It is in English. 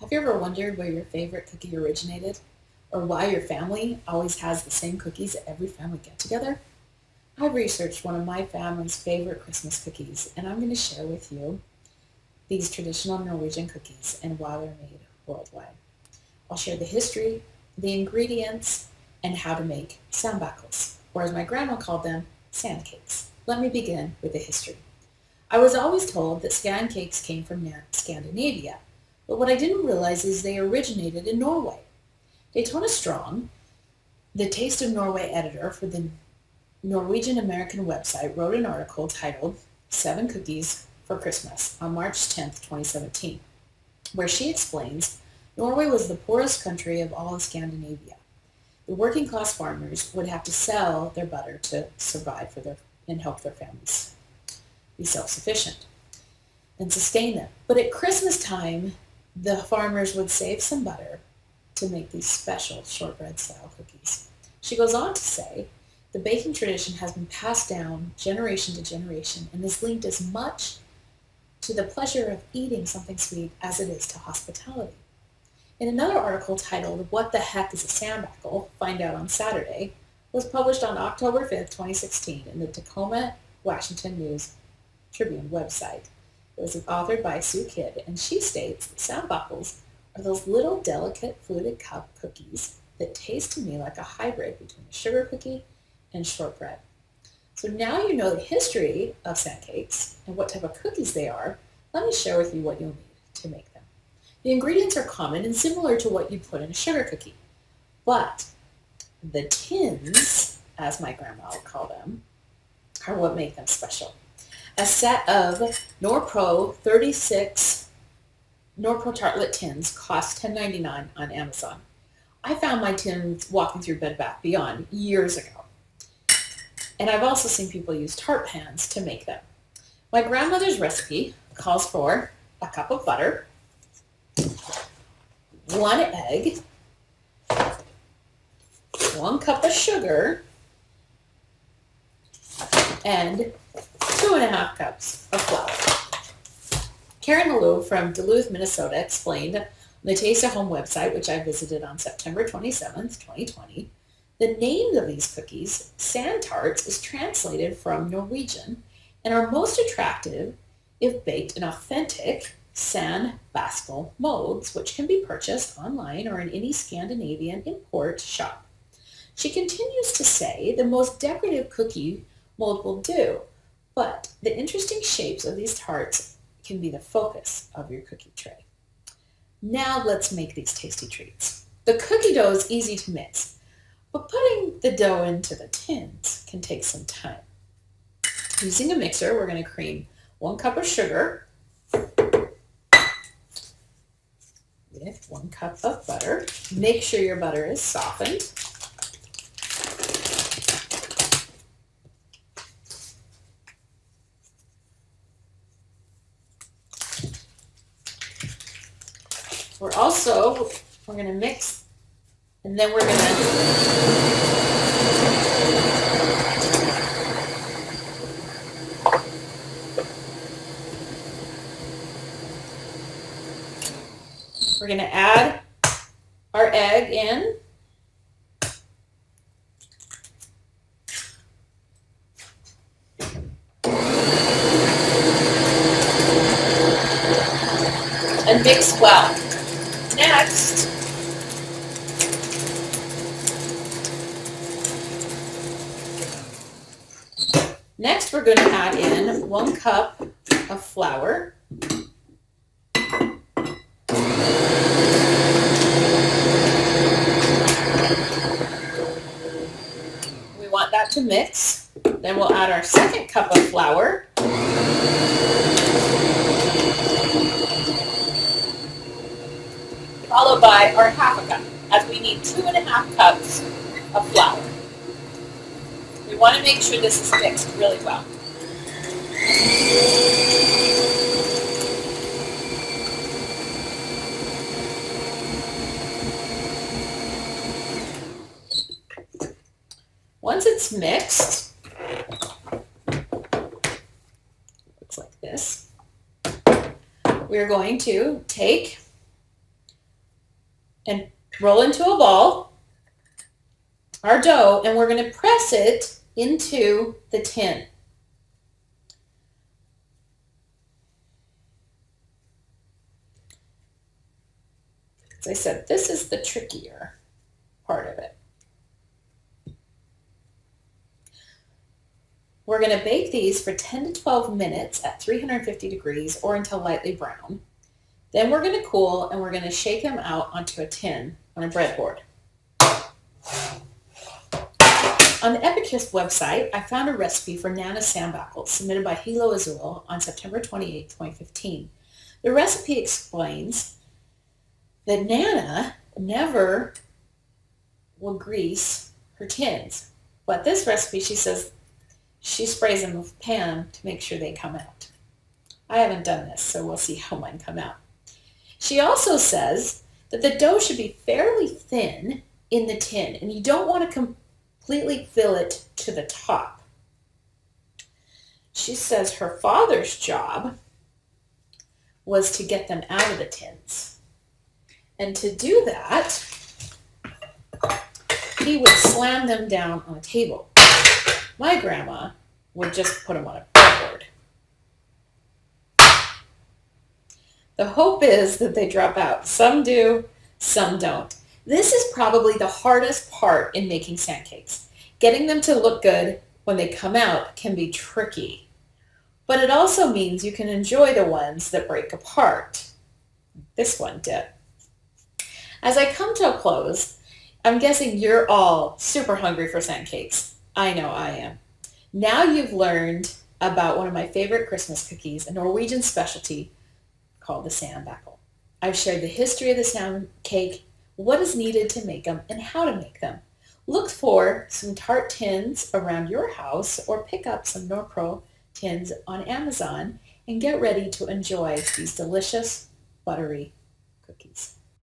Have you ever wondered where your favorite cookie originated? Or why your family always has the same cookies at every family get-together? I've researched one of my family's favorite Christmas cookies, and I'm going to share with you these traditional Norwegian cookies and why they're made worldwide. I'll share the history, the ingredients, and how to make sandbakels, or as my grandma called them, sand cakes. Let me begin with the history. I was always told that sand cakes came from Scandinavia, but what I didn't realize is they originated in Norway. Daytona Strong, the Taste of Norway editor for the Norwegian American website, wrote an article titled Seven Cookies for Christmas on March 10th, 2017, where she explains Norway was the poorest country of all of Scandinavia. The working class farmers would have to sell their butter to survive and help their families be self-sufficient and sustain them. But at Christmas time, the farmers would save some butter to make these special shortbread style cookies. She goes on to say, the baking tradition has been passed down generation to generation and is linked as much to the pleasure of eating something sweet as it is to hospitality. In another article titled, What the Heck is a Sandbakel? Find out on Saturday, was published on October 5th, 2016 in the Tacoma, Washington News Tribune website. It was authored by Sue Kidd, and she states that sandbakels are those little delicate fluted cup cookies that taste to me like a hybrid between a sugar cookie and shortbread. So now you know the history of sand cakes and what type of cookies they are. Let me share with you what you'll need to make them. The ingredients are common and similar to what you put in a sugar cookie, but the tins, as my grandma would call them, are what make them special. A set of Norpro 36 Norpro tartlet tins costs $10.99 on Amazon. I found my tins walking through Bed Bath Beyond years ago. And I've also seen people use tart pans to make them. My grandmother's recipe calls for a cup of butter, 1 egg, 1 cup of sugar, and 2.5 cups of flour. Karen Malou from Duluth, Minnesota explained on the Taste at Home website, which I visited on September 27th, 2020, the name of these cookies, sand tarts, is translated from Norwegian and are most attractive if baked in authentic sandbaskel molds, which can be purchased online or in any Scandinavian import shop. She continues to say the most decorative cookie mold will do, but the interesting shapes of these tarts can be the focus of your cookie tray. Now let's make these tasty treats. The cookie dough is easy to mix, but putting the dough into the tins can take some time. Using a mixer, we're going to cream 1 cup of sugar with 1 cup of butter. Make sure your butter is softened. We're going to mix, and then we're going to add our egg in. And mix well. Next, we're going to add in 1 cup of flour. We want that to mix. Then we'll add our 2nd cup of flour. Followed by our 1/2 cup, as we need 2.5 cups of flour. We want to make sure this is mixed really well. Once it's mixed, looks like this, we're going to take and roll into a ball our dough, and we're going to press it into the tin. As I said, this is the trickier part of it. We're going to bake these for 10 to 12 minutes at 350 degrees or until lightly brown. Then we're going to cool and we're going to shake them out onto a tin on a breadboard. On the Epicus website, I found a recipe for Nana Sambackle submitted by Hilo Azul on September 28, 2015. The recipe explains that Nana never will grease her tins, but this recipe, she says, she sprays them with Pam to make sure they come out. I haven't done this, so we'll see how mine come out. She also says that the dough should be fairly thin in the tin, and you don't want to completely fill it to the top. She says her father's job was to get them out of the tins. And to do that, he would slam them down on a table. My grandma would just put them on a breadboard. The hope is that they drop out. Some do, some don't. This is probably the hardest part in making sand cakes. Getting them to look good when they come out can be tricky, but it also means you can enjoy the ones that break apart. This one did. As I come to a close, I'm guessing you're all super hungry for sand cakes. I know I am. Now you've learned about one of my favorite Christmas cookies, a Norwegian specialty called the sambackle. I've shared the history of the sand cake, what is needed to make them, and how to make them. Look for some tart tins around your house or pick up some Norpro tins on Amazon and get ready to enjoy these delicious buttery cookies.